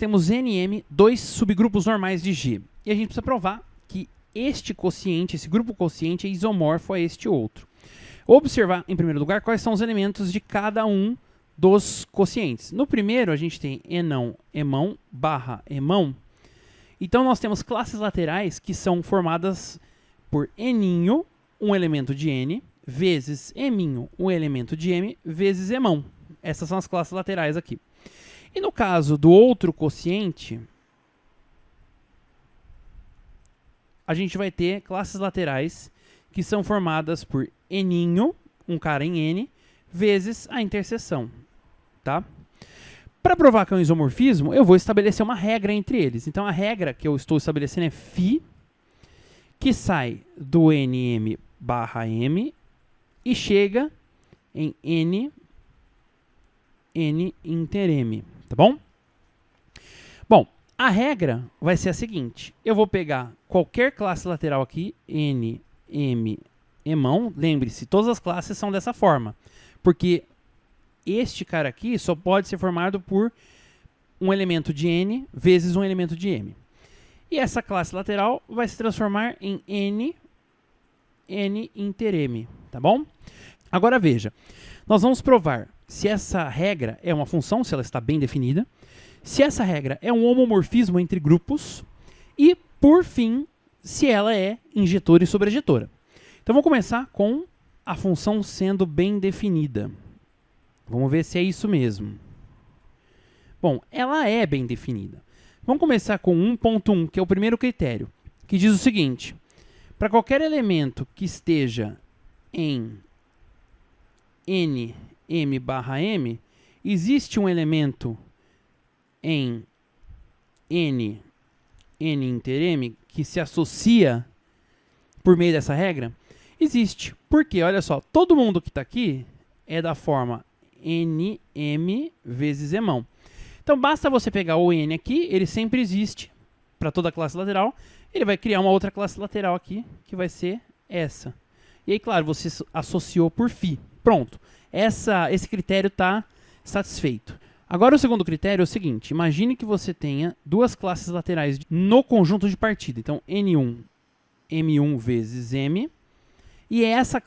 temos NM, dois subgrupos normais de G. E a gente precisa provar que este quociente, esse grupo quociente, é isomorfo a este outro. Observar, em primeiro lugar, quais são os elementos de cada um dos quocientes. No primeiro, a gente tem enão, emão, barra, emão. Então, nós temos classes laterais que são formadas por eninho, um elemento de N, vezes eminho, um elemento de M, vezes emão. Essas são as classes laterais aqui. E no caso do outro quociente, a gente vai ter classes laterais que são formadas por eninho, um cara em N, vezes a interseção. Tá? Para provar que é um isomorfismo, eu vou estabelecer uma regra entre eles. Então, a regra que eu estou estabelecendo é φ, que sai do nm barra m e chega em n inter m. Tá bom? Bom, a regra vai ser a seguinte. Eu vou pegar qualquer classe lateral aqui, n, m, emão. Lembre-se, todas as classes são dessa forma. Porque este cara aqui só pode ser formado por um elemento de n vezes um elemento de m. E essa classe lateral vai se transformar em n inter m. Tá bom? Agora veja, nós vamos provar se essa regra é uma função, se ela está bem definida, se essa regra é um homomorfismo entre grupos e, por fim, se ela é injetora e sobrejetora. Então, vamos começar com a função sendo bem definida. Vamos ver se é isso mesmo. Bom, ela é bem definida. Vamos começar com 1.1, que é o primeiro critério, que diz o seguinte. Para qualquer elemento que esteja em n, m barra m, existe um elemento em n inter m que se associa por meio dessa regra? Existe. Por quê? Olha só, todo mundo que está aqui é da forma nm vezes emão. Então, basta você pegar o n aqui, ele sempre existe para toda a classe lateral. Ele vai criar uma outra classe lateral aqui, que vai ser essa. E aí, claro, você associou por φ. Pronto. Esse critério está satisfeito. Agora, o segundo critério é o seguinte. Imagine que você tenha duas classes laterais no conjunto de partida. Então, N1, M1 vezes M. E essas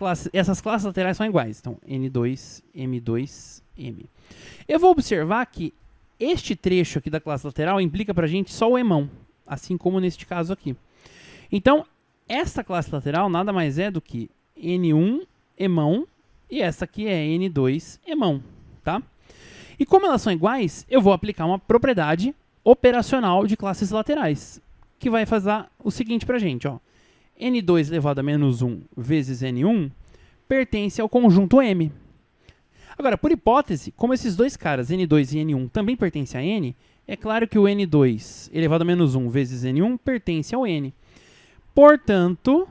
classes laterais são iguais. Então, N2, M2, M. Eu vou observar que este trecho aqui da classe lateral implica para a gente só o emão, assim como neste caso aqui. Então, esta classe lateral nada mais é do que N1 emão e essa aqui é N2 emão, tá? E como elas são iguais, eu vou aplicar uma propriedade operacional de classes laterais, que vai fazer o seguinte para a gente, ó. N2 elevado a menos 1 vezes N1 pertence ao conjunto M. Agora, por hipótese, como esses dois caras, N2 e N1, também pertencem a N, é claro que o N2 elevado a menos 1 vezes N1 pertence ao N. Portanto,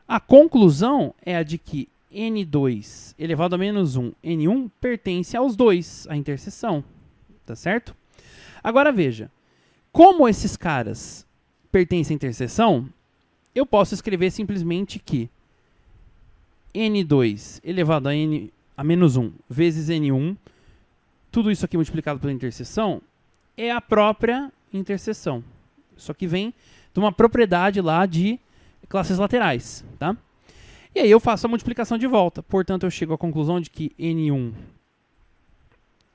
a conclusão é a de que N2 elevado a menos 1, N1 pertence aos dois, a interseção. Tá certo? Agora veja, como esses caras pertencem à interseção, eu posso escrever simplesmente que N2 elevado a menos 1 vezes N1, tudo isso aqui multiplicado pela interseção, é a própria interseção. Isso aqui vem de uma propriedade lá de classes laterais, tá? E aí eu faço a multiplicação de volta. Portanto, eu chego à conclusão de que N1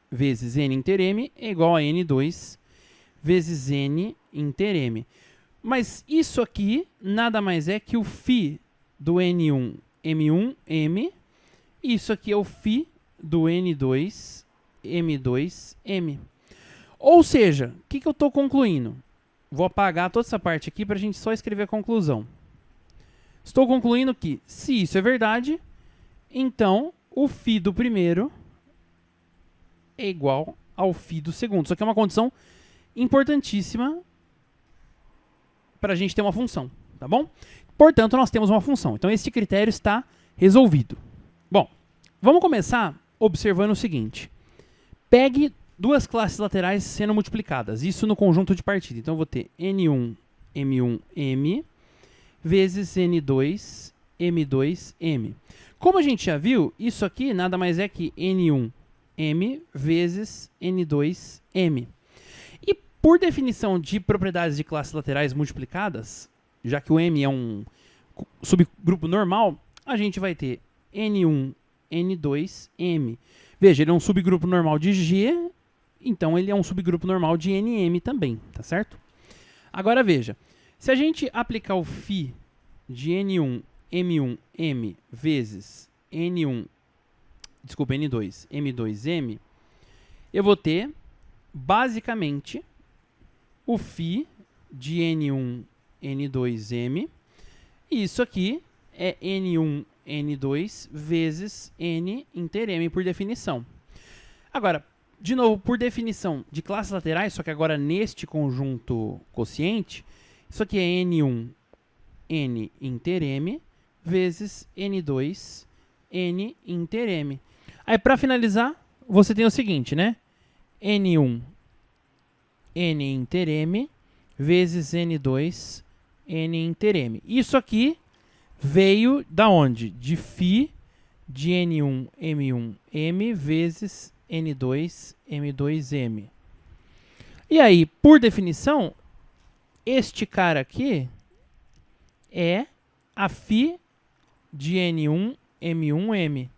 vezes N inter M é igual a N2 vezes N inter M. Mas isso aqui nada mais é que o φ do N1, M1, M. E isso aqui é o φ do N2, M2, M. Ou seja, o que eu estou concluindo? Vou apagar toda essa parte aqui para a gente só escrever a conclusão. Estou concluindo que, se isso é verdade, então o φ do primeiro é igual ao φ do segundo. Isso aqui é uma condição importantíssima para a gente ter uma função, tá bom? Portanto, nós temos uma função. Então, este critério está resolvido. Bom, vamos começar observando o seguinte. Pegue duas classes laterais sendo multiplicadas, isso no conjunto de partida. Então, eu vou ter N1, M1, M, vezes N2, M2, M. Como a gente já viu, isso aqui nada mais é que N1, M, vezes N2, M. E por definição de propriedades de classes laterais multiplicadas, já que o M é um subgrupo normal, a gente vai ter N1, N2, M. Veja, ele é um subgrupo normal de G, então ele é um subgrupo normal de NM também, tá certo? Agora veja, se a gente aplicar o φ de N1, M1, M vezes N2, M2, M, eu vou ter, basicamente, o φ de N1, N2, M, e isso aqui é N1, N2 vezes N inter M por definição. Agora, de novo, por definição de classes laterais, só que agora neste conjunto quociente, isso aqui é N1, N inter M vezes N2, N inter M. Aí, para finalizar, você tem o seguinte, né? N1, N inter M vezes N2, N inter M. Isso aqui veio da onde? De φ de N1, M1, M vezes N2, M2, M. E aí, por definição, este cara aqui é a φ de N1, M1, M.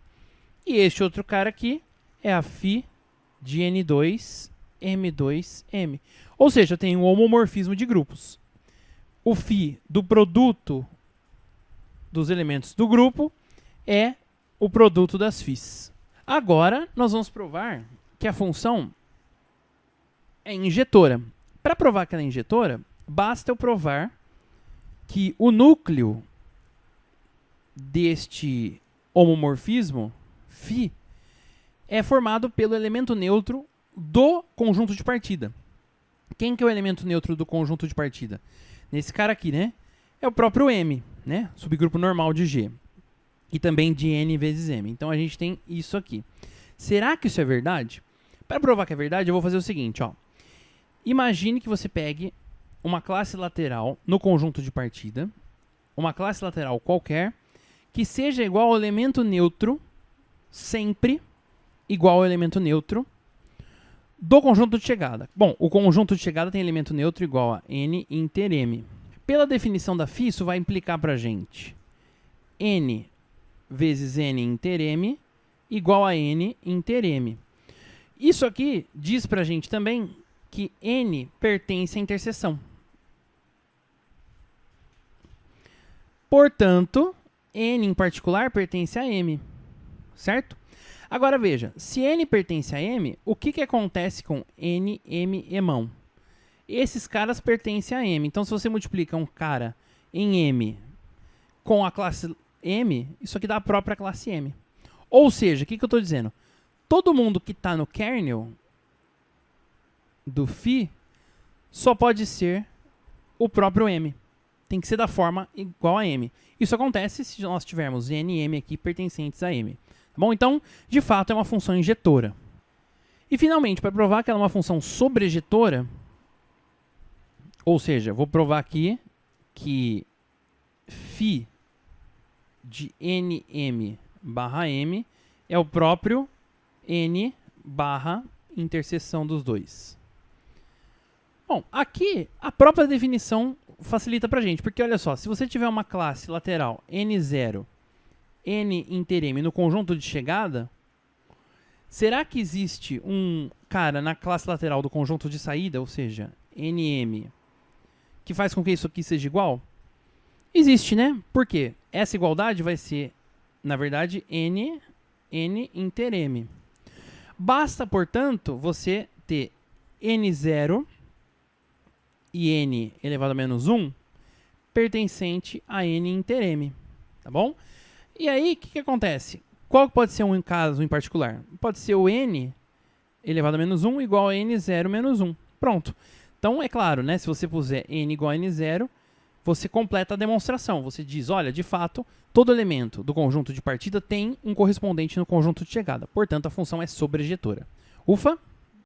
E este outro cara aqui é a φ de N2, M2, M. Ou seja, eu tenho um homomorfismo de grupos. O φ do produto dos elementos do grupo é o produto das φs. Agora, nós vamos provar que a função é injetora. Para provar que ela é injetora, basta eu provar que o núcleo deste homomorfismo, φ, é formado pelo elemento neutro do conjunto de partida. Quem que é o elemento neutro do conjunto de partida? Nesse cara aqui, né? É o próprio M, né? Subgrupo normal de G. E também de N vezes M. Então, a gente tem isso aqui. Será que isso é verdade? Para provar que é verdade, eu vou fazer o seguinte, ó. Imagine que você pegue uma classe lateral no conjunto de partida, uma classe lateral qualquer, que seja igual ao elemento neutro, sempre igual ao elemento neutro, do conjunto de chegada. Bom, o conjunto de chegada tem elemento neutro igual a N inter M. Pela definição da φ, isso vai implicar para a gente N vezes N inter M igual a N inter M. Isso aqui diz para a gente também que N pertence à interseção. Portanto, N em particular pertence a M, certo? Agora veja, se N pertence a M, o que acontece com N, M e mão? Esses caras pertencem a M. Então, se você multiplica um cara em M com a classe M, isso aqui dá a própria classe M. Ou seja, o que eu estou dizendo? Todo mundo que está no kernel do φ só pode ser o próprio M. Tem que ser da forma igual a M. Isso acontece se nós tivermos N e M aqui pertencentes a M. Tá bom? Então, de fato, é uma função injetora. E, finalmente, para provar que ela é uma função sobrejetora, ou seja, vou provar aqui que φ de NM barra M é o próprio N barra interseção dos dois. Bom, aqui a própria definição facilita pra gente, porque olha só, se você tiver uma classe lateral N0, N inter M no conjunto de chegada, será que existe um cara na classe lateral do conjunto de saída, ou seja, NM, que faz com que isso aqui seja igual? Existe, né? Por quê? Essa igualdade vai ser, na verdade, N inter M. Basta, portanto, você ter N0 e N elevado a menos 1 pertencente a N inter M. Tá bom? E aí, o que acontece? Qual pode ser um caso em particular? Pode ser o N elevado a menos 1 igual a N0 menos 1. Pronto. Então, é claro, né? Se você puser N igual a N0, você completa a demonstração. Você diz, olha, de fato, todo elemento do conjunto de partida tem um correspondente no conjunto de chegada. Portanto, a função é sobrejetora. Ufa!